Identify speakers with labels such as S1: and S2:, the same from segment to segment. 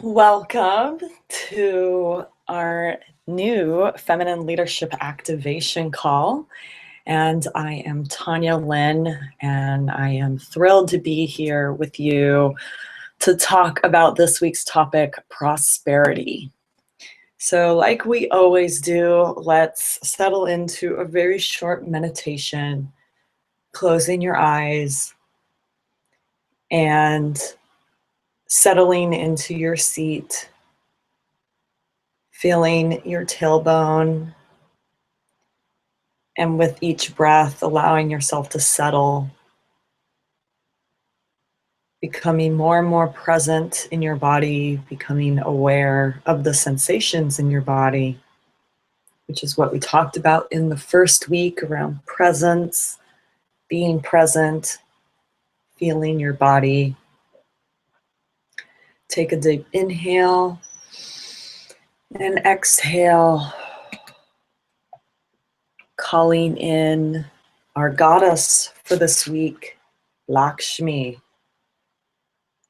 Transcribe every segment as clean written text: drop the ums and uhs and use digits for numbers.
S1: Welcome to our new Feminine Leadership Activation call. And I am Tanya Lynn, and I am thrilled to be here with you to talk about this week's topic, prosperity. So like we always do, let's settle into a very short meditation, closing your eyes and settling into your seat, feeling your tailbone, and with each breath, allowing yourself to settle, becoming more and more present in your body, becoming aware of the sensations in your body, which is what we talked about in the first week around presence, being present, feeling your body. Take a deep inhale and exhale, calling in our goddess for this week, Lakshmi.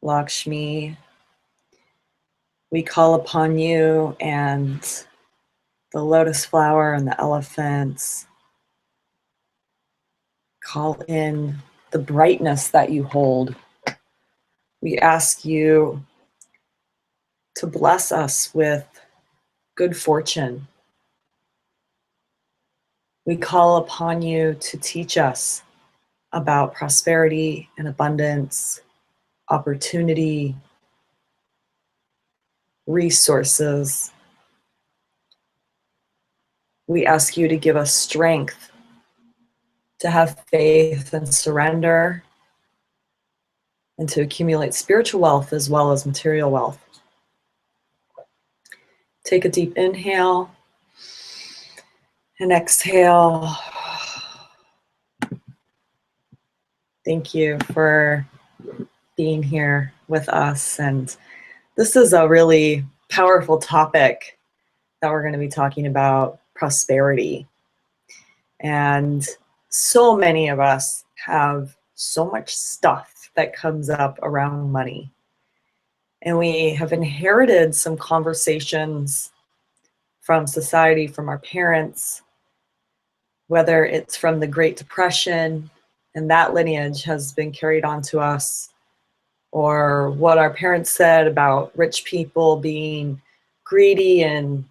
S1: Lakshmi, we call upon you and the lotus flower and the elephants. Call in the brightness that you hold. We ask you to bless us with good fortune. We call upon you to teach us about prosperity and abundance, opportunity, resources. We ask you to give us strength to have faith and surrender, and to accumulate spiritual wealth as well as material wealth. Take a deep inhale and exhale. Thank you for being here with us. And this is a really powerful topic that we're going to be talking about, prosperity. And so many of us have so much stuff that comes up around money. And we have inherited some conversations from society, from our parents, whether it's from the Great Depression, and that lineage has been carried on to us, or what our parents said about rich people being greedy and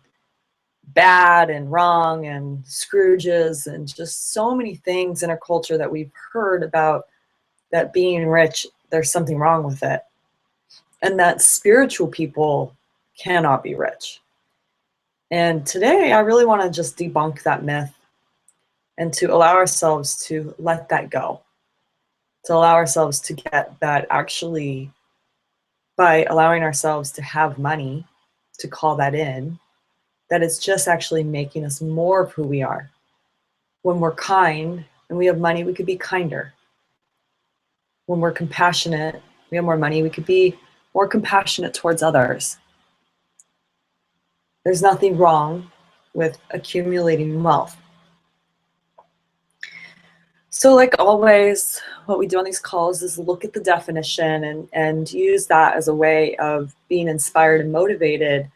S1: bad and wrong and Scrooges, and just so many things in our culture that we've heard about, that being rich, there's something wrong with it, and that spiritual people cannot be rich. And today I really want to just debunk that myth and to allow ourselves to let that go, to allow ourselves to get that actually, by allowing ourselves to have money, to call that in, that it's just actually making us more of who we are. When we're kind and we have money, we could be kinder. When we're compassionate, we have more money, we could be more compassionate towards others. There's nothing wrong with accumulating wealth. So like always, what we do on these calls is look at the definition and use that as a way of being inspired and motivated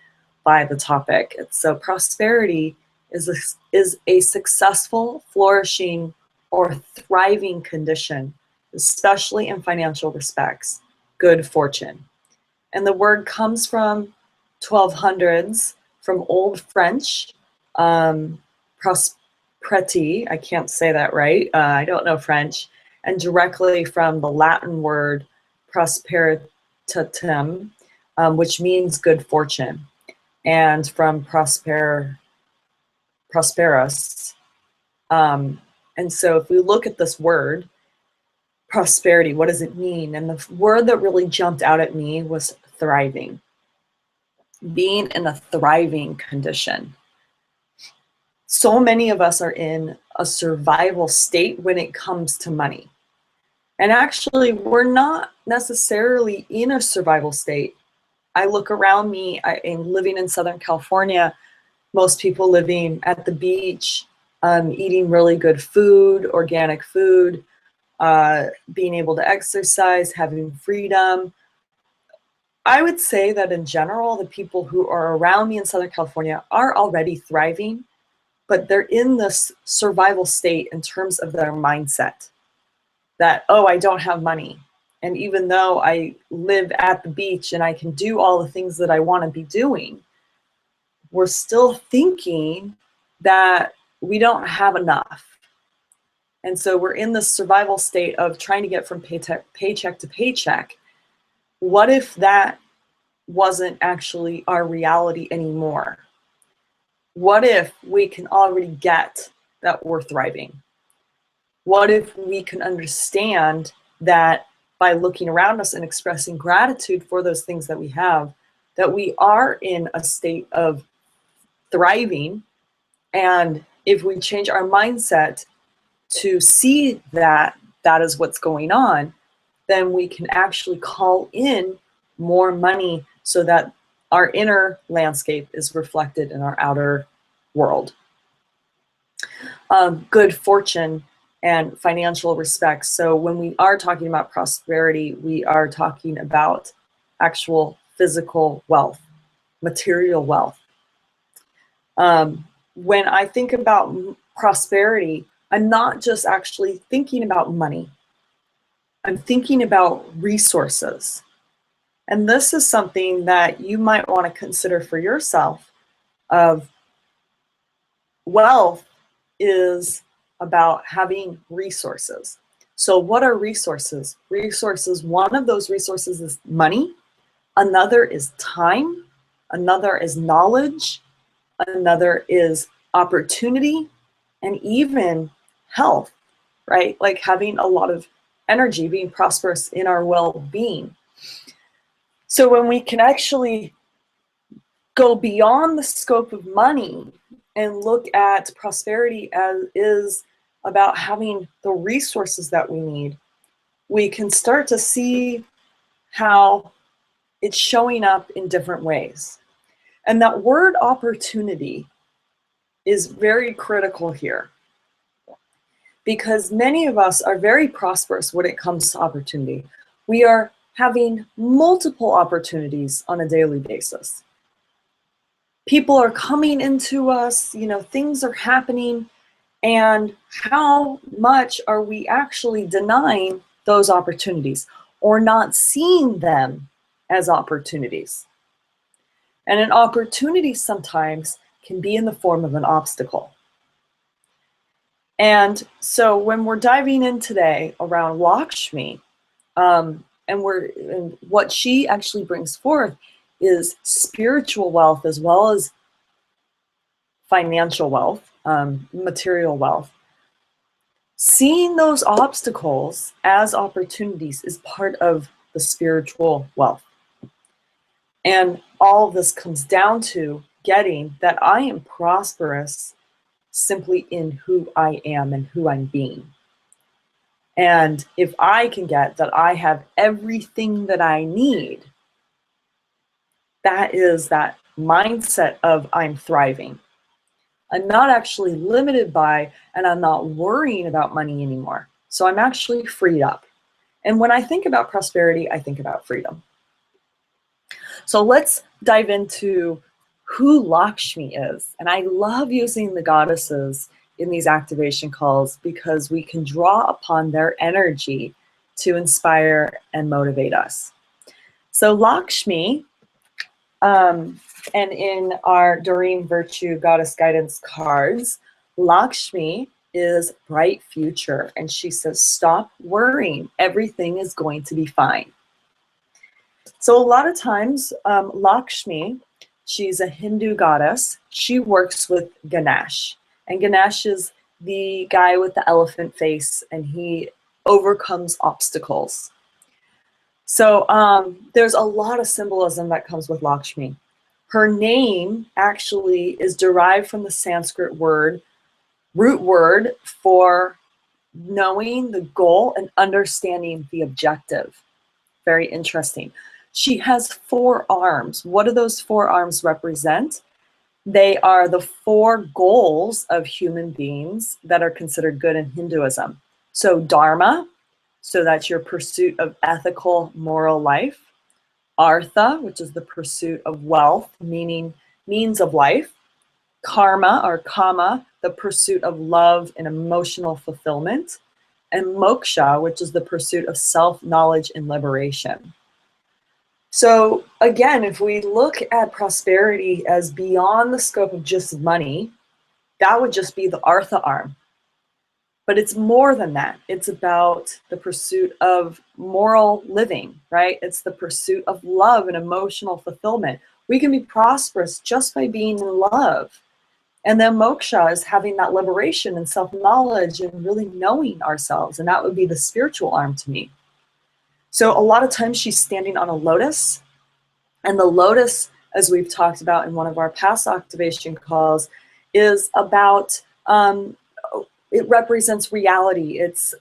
S1: by the topic. So prosperity is a successful, flourishing, or thriving condition, especially in financial respects, good fortune. And the word comes from 1200s, from Old French, prosperity, I can't say that right, I don't know French, and directly from the Latin word prosperitatem, which means good fortune, and from prosperus. And so if we look at this word, prosperity, what does it mean? And the word that really jumped out at me was thriving. Being in a thriving condition. So many of us are in a survival state when it comes to money. And actually, we're not necessarily in a survival state. I look around me, I'm living in Southern California, most people living at the beach, eating really good food, organic food, being able to exercise, having freedom. I would say that in general, the people who are around me in Southern California are already thriving, but they're in this survival state in terms of their mindset that, oh, I don't have money. And even though I live at the beach and I can do all the things that I want to be doing, we're still thinking that we don't have enough. And so we're in this survival state of trying to get from paycheck to paycheck. What if that wasn't actually our reality anymore? What if we can already get that we're thriving? What if we can understand that by looking around us and expressing gratitude for those things that we have, that we are in a state of thriving? And if we change our mindset to see that that is what's going on, then we can actually call in more money so that our inner landscape is reflected in our outer world. Good fortune and financial respect. So when we are talking about prosperity, we are talking about actual physical wealth, material wealth. When I think about prosperity, I'm not just actually thinking about money. I'm thinking about resources. And this is something that you might want to consider for yourself. Of wealth is about having resources. So what are resources? Resources, one of those resources is money. Another is time. Another is knowledge. Another is opportunity, and even health, right? Like having a lot of energy, being prosperous in our well-being. So when we can actually go beyond the scope of money and look at prosperity as is about having the resources that we need, we can start to see how it's showing up in different ways. And that word opportunity is very critical here, because many of us are very prosperous when it comes to opportunity. We are having multiple opportunities on a daily basis. People are coming into us, things are happening, and how much are we actually denying those opportunities or not seeing them as opportunities? And an opportunity sometimes can be in the form of an obstacle. And so when we're diving in today around Lakshmi, and what she actually brings forth is spiritual wealth as well as financial wealth, material wealth. Seeing those obstacles as opportunities is part of the spiritual wealth. And all of this comes down to getting that I am prosperous simply in who I am and who I'm being. And if I can get that I have everything that I need, that is that mindset of I'm thriving. I'm not actually limited by, and I'm not worrying about money anymore. So I'm actually freed up. And when I think about prosperity, I think about freedom. So let's dive into who Lakshmi is. And I love using the goddesses in these activation calls because we can draw upon their energy to inspire and motivate us. So Lakshmi, and in our Doreen Virtue Goddess Guidance cards, Lakshmi is bright future. And she says, stop worrying. Everything is going to be fine. So a lot of times, Lakshmi, she's a Hindu goddess. She works with Ganesh. And Ganesh is the guy with the elephant face, and he overcomes obstacles. So there's a lot of symbolism that comes with Lakshmi. Her name actually is derived from the Sanskrit root word for knowing the goal and understanding the objective. Very interesting. She has 4 arms. What do those 4 arms represent? They are the 4 goals of human beings that are considered good in Hinduism. So Dharma, so that's your pursuit of ethical, moral life. Artha, which is the pursuit of wealth, meaning means of life. Karma, or kama, the pursuit of love and emotional fulfillment. And moksha, which is the pursuit of self-knowledge and liberation. So again, if we look at prosperity as beyond the scope of just money, that would just be the Artha arm. But it's more than that. It's about the pursuit of moral living, right? It's the pursuit of love and emotional fulfillment. We can be prosperous just by being in love. And then moksha is having that liberation and self-knowledge and really knowing ourselves. And that would be the spiritual arm to me. So a lot of times she's standing on a lotus. And the lotus, as we've talked about in one of our past activation calls, is about, it represents reality. It's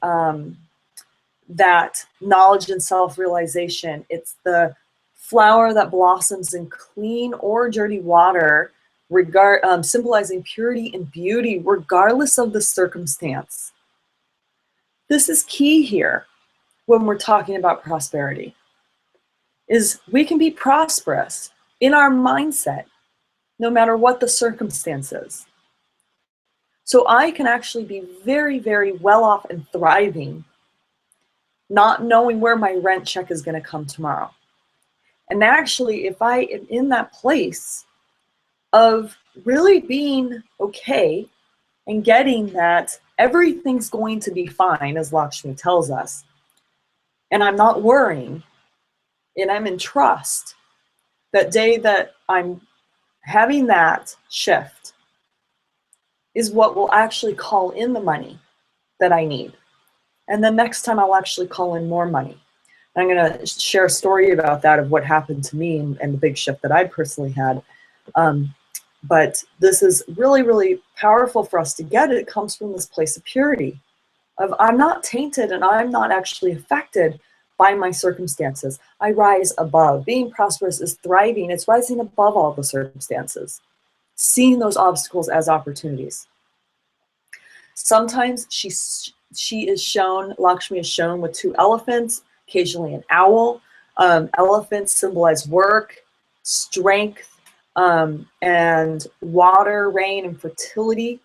S1: that knowledge and self-realization. It's the flower that blossoms in clean or dirty water, symbolizing purity and beauty regardless of the circumstance. This is key here when we're talking about prosperity, is we can be prosperous in our mindset no matter what the circumstances. So I can actually be very, very well off and thriving, not knowing where my rent check is going to come tomorrow. And actually, if I am in that place of really being okay and getting that everything's going to be fine, as Lakshmi tells us, and I'm not worrying, and I'm in trust, that day that I'm having that shift is what will actually call in the money that I need. And the next time I'll actually call in more money. And I'm going to share a story about that, of what happened to me and the big shift that I personally had. But this is really, really powerful for us to get it. It comes from this place of purity, of I'm not tainted and I'm not actually affected by my circumstances. I rise above. Being prosperous is thriving. It's rising above all the circumstances, seeing those obstacles as opportunities. Sometimes she is shown, Lakshmi is shown with 2 elephants, occasionally an owl. Elephants symbolize work, strength, and water, rain, and fertility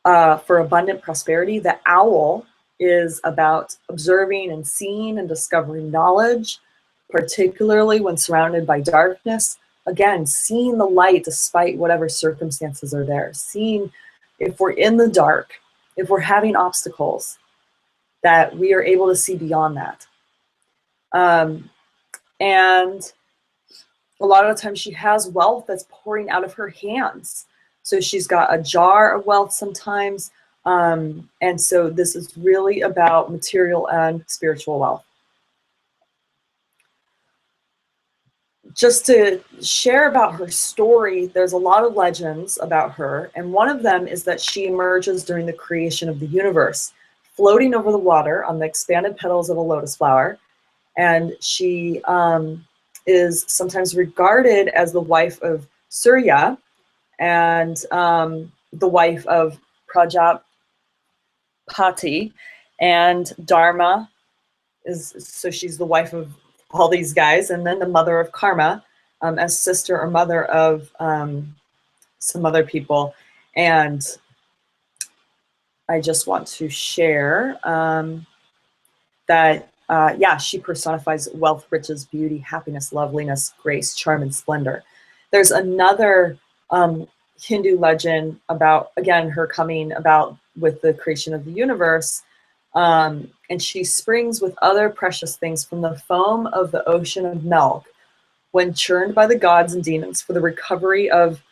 S1: for abundant prosperity. The owl is about observing and seeing and discovering knowledge, particularly when surrounded by darkness. Again, seeing the light despite whatever circumstances are there. Seeing if we're in the dark, if we're having obstacles, that we are able to see beyond that. And a lot of the times she has wealth that's pouring out of her hands. So she's got a jar of wealth sometimes. And so this is really about material and spiritual wealth. Just to share about her story, there's a lot of legends about her. And one of them is that she emerges during the creation of the universe, floating over the water on the expanded petals of a lotus flower. And she is sometimes regarded as the wife of Surya and the wife of Prajapati, and Dharma is, so she's the wife of all these guys, and then the mother of Karma, as sister or mother of some other people. And I just want to share that yeah, she personifies wealth, riches, beauty, happiness, loveliness, grace, charm, and splendor. There's another Hindu legend about, again, her coming about with the creation of the universe. And she springs with other precious things from the foam of the ocean of milk, when churned by the gods and demons for the recovery of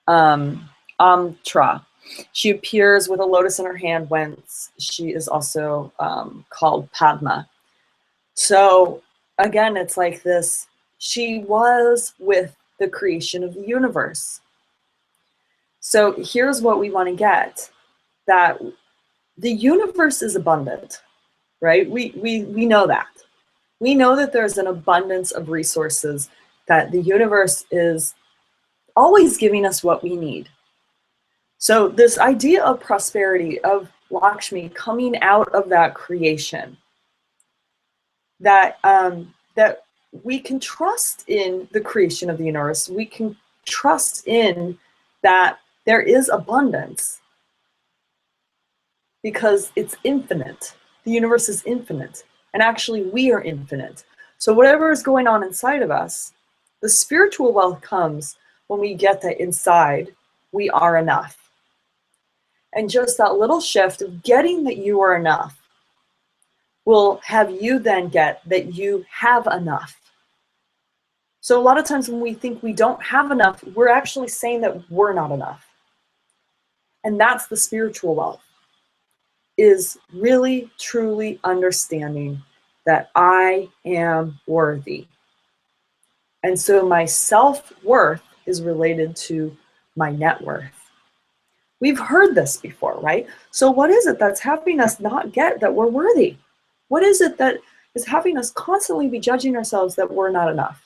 S1: Amtra. She appears with a lotus in her hand, whence she is also called Padma. So again, it's like this, she was with the creation of the universe. So here's what we want to get, that the universe is abundant, right? We know that. We know that there's an abundance of resources, that the universe is always giving us what we need. So this idea of prosperity, of Lakshmi coming out of that creation, that that we can trust in the creation of the universe. We can trust in that there is abundance because it's infinite. The universe is infinite, and actually we are infinite. So whatever is going on inside of us, the spiritual wealth comes when we get that inside we are enough. And just that little shift of getting that you are enough will have you then get that you have enough. So a lot of times when we think we don't have enough, we're actually saying that we're not enough. And that's the spiritual wealth, is really, truly understanding that I am worthy. And so my self-worth is related to my net worth. We've heard this before, right? So what is it that's having us not get that we're worthy? What is it that is having us constantly be judging ourselves that we're not enough?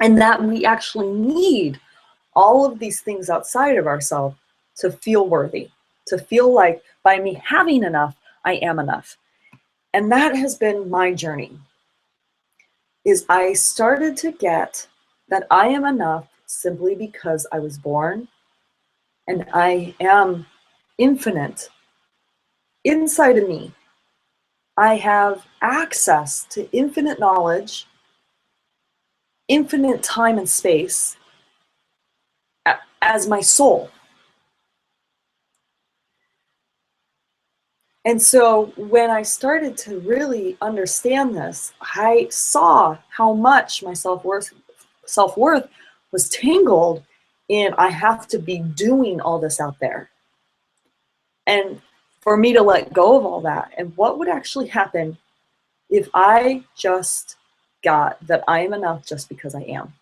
S1: And that we actually need all of these things outside of ourselves to feel worthy, to feel like by me having enough, I am enough. And that has been my journey, is I started to get that I am enough simply because I was born and I am infinite. Inside of me, I have access to infinite knowledge, infinite time and space as my soul. And so when I started to really understand this, I saw how much my self-worth was tangled in I have to be doing all this out there. And for me to let go of all that, and what would actually happen if I just got that I am enough just because I am.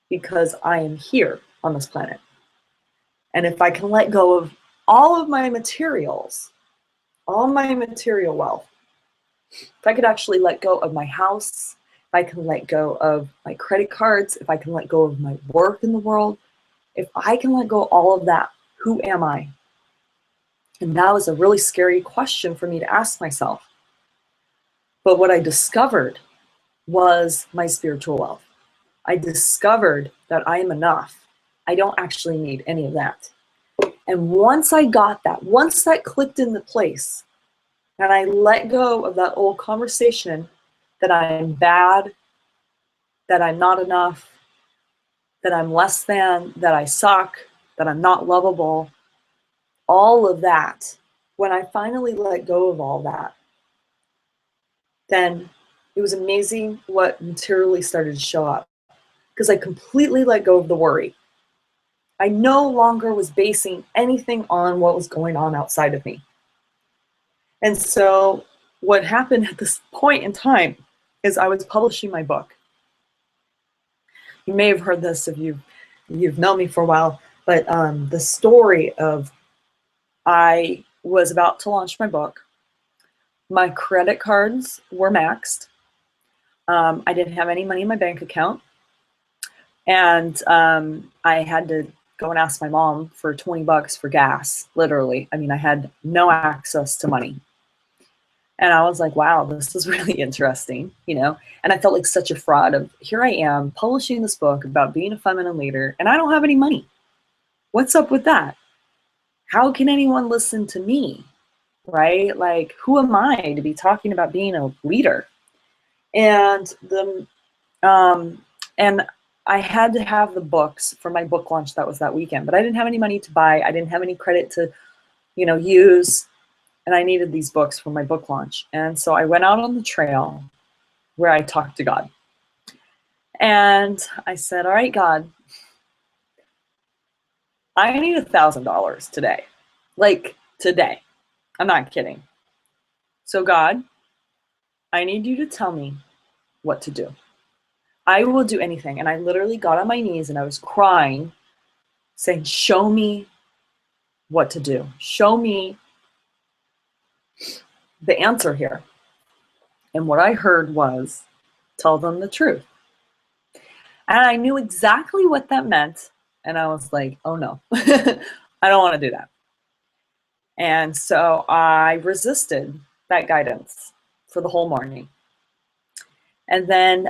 S1: Because I am here on this planet. And if I can let go of all of my materials, all my material wealth, if I could actually let go of my house, if I can let go of my credit cards, if I can let go of my work in the world, if I can let go of all of that, who am I? And that was a really scary question for me to ask myself. But what I discovered was my spiritual wealth. I discovered that I am enough. I don't actually need any of that. And once I got that, once that clicked into place, and I let go of that old conversation that I'm bad, that I'm not enough, that I'm less than, that I suck, that I'm not lovable, all of that, when I finally let go of all that, then it was amazing what materially started to show up, because I completely let go of the worry. I no longer was basing anything on what was going on outside of me. And so what happened at this point in time is I was publishing my book. You may have heard this if you've known me for a while, but the story of I was about to launch my book. My credit cards were maxed. I didn't have any money in my bank account. And I had to go and ask my mom for 20 bucks for gas, literally. I mean, I had no access to money. And I was like, wow, this is really interesting, you know? And I felt like such a fraud of, here I am publishing this book about being a feminine leader, and I don't have any money. What's up with that? How can anyone listen to me, right? Like, who am I to be talking about being a leader? And and I had to have the books for my book launch that was that weekend, but I didn't have any money to buy. I didn't have any credit to, you know, use. And I needed these books for my book launch. And so I went out on the trail where I talked to God. And I said, all right, God, I need $1,000 today. Like today. I'm not kidding. So God, I need you to tell me what to do. I will do anything. And I literally got on my knees and I was crying, saying, show me what to do. Show me the answer here. And what I heard was, tell them the truth. And I knew exactly what that meant. And I was like, oh no, I don't want to do that. And so I resisted that guidance for the whole morning. And then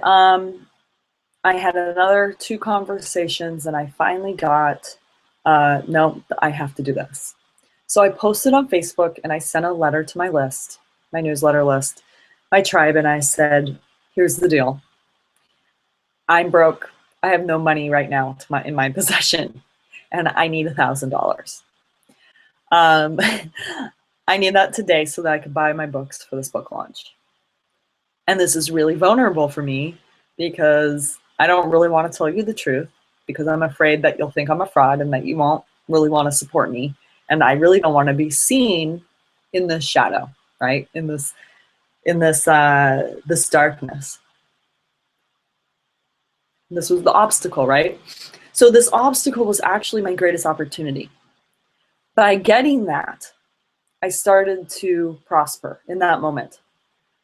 S1: I had another 2 conversations, and I finally got, no, I have to do this. So I posted on Facebook, and I sent a letter to my list, my newsletter list, my tribe, and I said, here's the deal. I'm broke. I have no money right now in my possession, and I need $1,000. I need that today so that I could buy my books for this book launch. And this is really vulnerable for me because I don't really want to tell you the truth, because I'm afraid that you'll think I'm a fraud and that you won't really want to support me. And I really don't want to be seen in this shadow, right? In this darkness. This was the obstacle, right? So this obstacle was actually my greatest opportunity. By getting that, I started to prosper in that moment,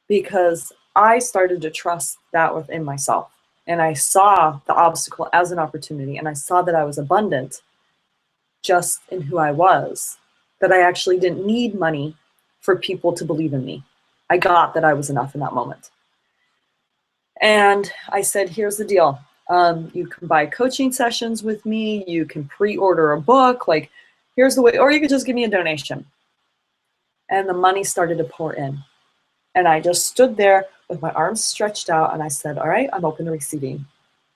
S1: because I started to trust that within myself. And I saw the obstacle as an opportunity, and I saw that I was abundant just in who I was, that I actually didn't need money for people to believe in me. I got that I was enough in that moment. And I said, here's the deal. You can buy coaching sessions with me. You can pre-order a book. Like, here's the way, or you could just give me a donation. And the money started to pour in. And I just stood there with my arms stretched out, and I said, all right, I'm open to receiving.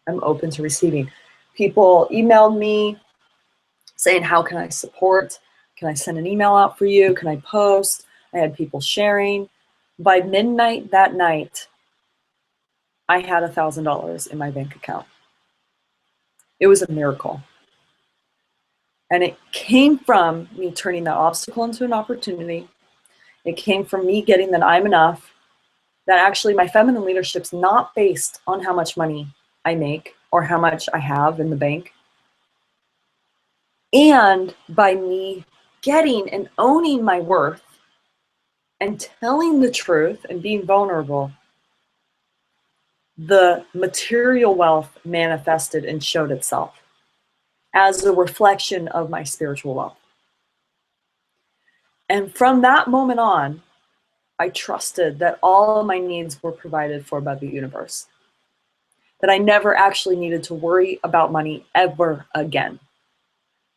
S1: I'm open to receiving. People emailed me saying, how can I support? Can I send an email out for you? Can I post? I had people sharing. By midnight that night, I had $1,000 in my bank account. It was a miracle. And it came from me turning that obstacle into an opportunity. It came from me getting that I'm enough, that actually my feminine leadership's not based on how much money I make or how much I have in the bank. And by me getting and owning my worth and telling the truth and being vulnerable, the material wealth manifested and showed itself as a reflection of my spiritual wealth. And from that moment on, I trusted that all of my needs were provided for by the universe, that I never actually needed to worry about money ever again.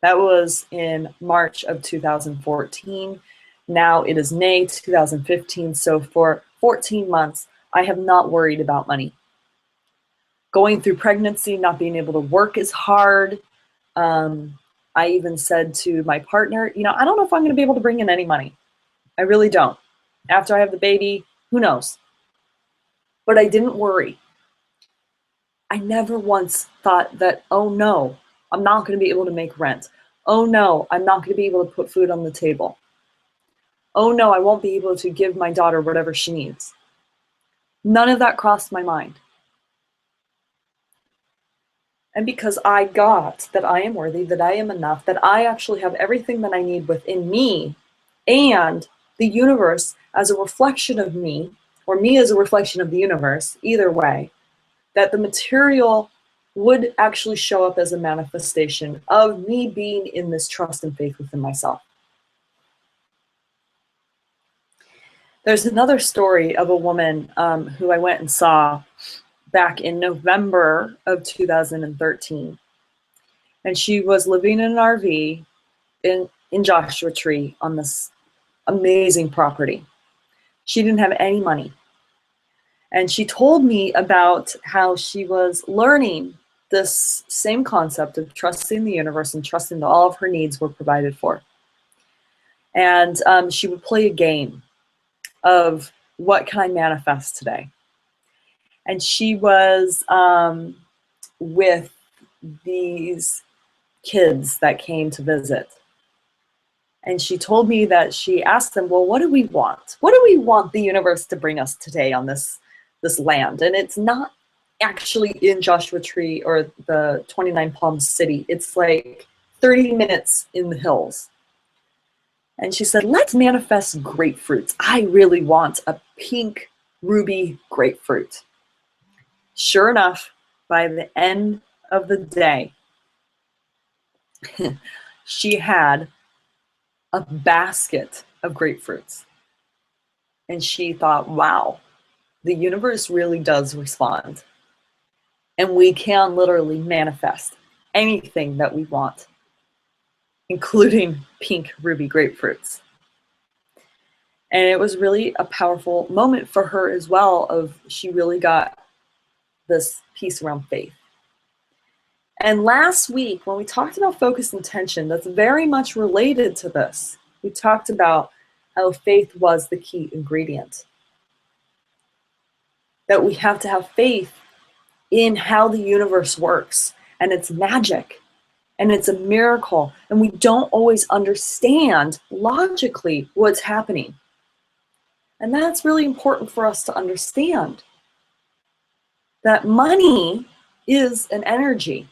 S1: That was in March of 2014. Now it is May 2015. So for 14 months, I have not worried about money. Going through pregnancy, not being able to work is hard. I even said to my partner, I don't know if I'm going to be able to bring in any money. I really don't. After I have the baby, who knows? But I didn't worry. I never once thought that, oh no, I'm not going to be able to make rent. Oh no, I'm not going to be able to put food on the table. Oh no, I won't be able to give my daughter whatever she needs. None of that crossed my mind. And because I got that I am worthy, that I am enough, that I actually have everything that I need within me, and the universe as a reflection of me, or me as a reflection of the universe, either way, that the material would actually show up as a manifestation of me being in this trust and faith within myself. There's another story of a woman who I went and saw back in November of 2013. And she was living in an RV in Joshua Tree on this amazing property. She didn't have any money. And she told me about how she was learning this same concept of trusting the universe and trusting that all of her needs were provided for. And she would play a game of, what can I manifest today? And she was with these kids that came to visit. And she told me that she asked them, well, what do we want? What do we want the universe to bring us today on this land? And it's not actually in Joshua Tree or the 29 Palms City. It's like 30 minutes in the hills. And she said, let's manifest grapefruits. I really want a pink ruby grapefruit. Sure enough, by the end of the day, she had a basket of grapefruits. And she thought, wow, the universe really does respond. And we can literally manifest anything that we want, including pink ruby grapefruits. And it was really a powerful moment for her as well, of she really got this piece around faith. And last week, when we talked about focused intention, that's very much related to this. We talked about how faith was the key ingredient. That we have to have faith in how the universe works, and it's magic, and it's a miracle, and we don't always understand logically what's happening. And that's really important for us to understand, that money is an energy.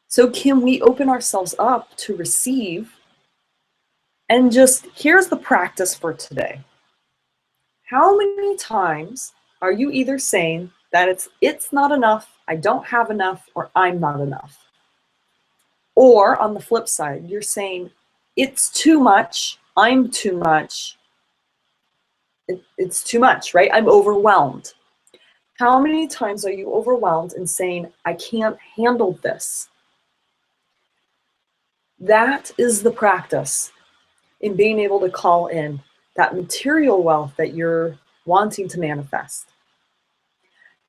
S1: So can we open ourselves up to receive? And just, here's the practice for today. How many times are you either saying that it's not enough, I don't have enough, or I'm not enough? Or on the flip side, you're saying it's too much, I'm too much, it's too much, right? I'm overwhelmed. How many times are you overwhelmed and saying, I can't handle this? That is the practice in being able to call in that material wealth that you're wanting to manifest.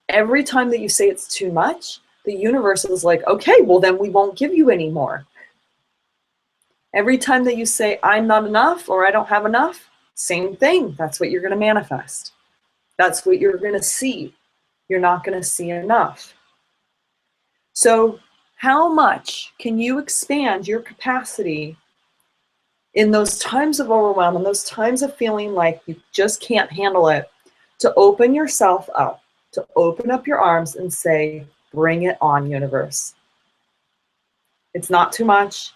S1: Every time that you say it's too much, the universe is like, okay, well then we won't give you any more. Every time that you say, I'm not enough, or I don't have enough, same thing. That's what you're going to manifest. That's what you're going to see. You're not going to see enough. So how much can you expand your capacity in those times of overwhelm, in those times of feeling like you just can't handle it, to open yourself up, to open up your arms and say, bring it on, universe. It's not too much.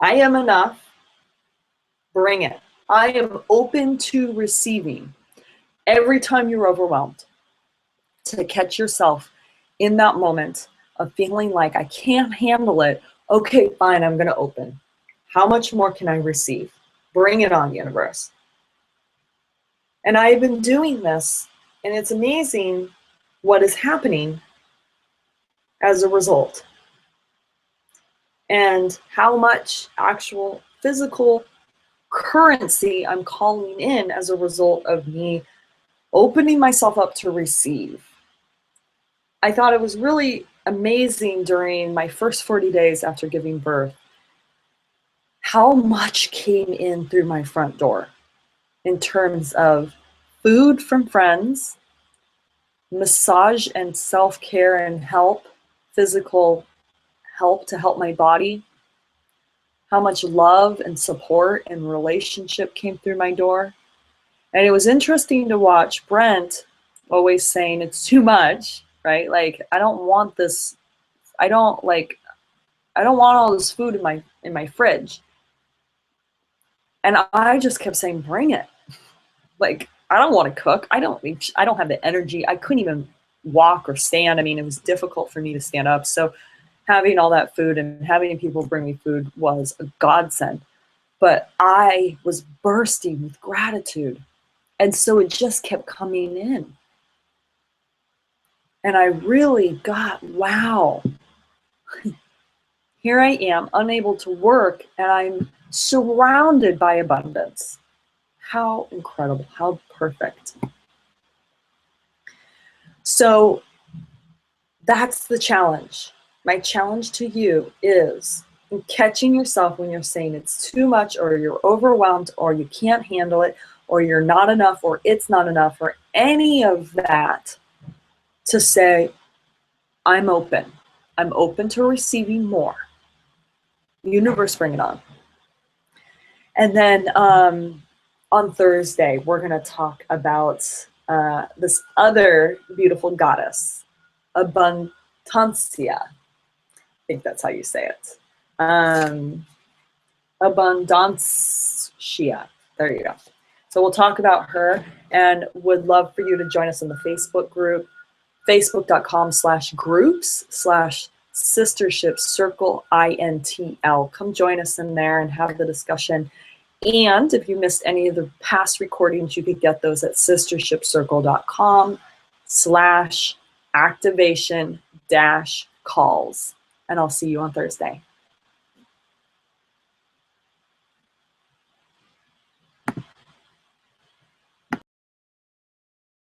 S1: I am enough. Bring it. I am open to receiving. Every time you're overwhelmed, to catch yourself in that moment of feeling like I can't handle it. Okay, fine, I'm going to open. How much more can I receive? Bring it on, universe. And I've been doing this, and it's amazing what is happening as a result. And how much actual physical currency I'm calling in as a result of me opening myself up to receive. I thought it was really amazing during my first 40 days after giving birth, how much came in through my front door in terms of food from friends, massage and self-care and help, physical help to help my body, how much love and support and relationship came through my door. And it was interesting to watch Brent always saying it's too much, right? Like, I don't want this, I don't want all this food in my fridge. And I just kept saying, bring it. Like, I don't want to cook. I don't have the energy. I couldn't even walk or stand. I mean, it was difficult for me to stand up. So having all that food and having people bring me food was a godsend. But I was bursting with gratitude. And so it just kept coming in. And I really got, wow. Here I am, unable to work, and I'm surrounded by abundance. How incredible, how perfect. So that's the challenge. My challenge to you is in catching yourself when you're saying it's too much, or you're overwhelmed, or you can't handle it, or you're not enough, or it's not enough, or any of that, to say, I'm open. I'm open to receiving more. Universe, bring it on. And then on Thursday, we're going to talk about this other beautiful goddess, Abundancia. I think that's how you say it. Abundancia. There you go. So we'll talk about her, and would love for you to join us in the Facebook group, facebook.com/groups/sistership circle INTL. Come join us in there and have the discussion. And if you missed any of the past recordings, you could get those at sistershipcircle.com/activation-calls. And I'll see you on Thursday.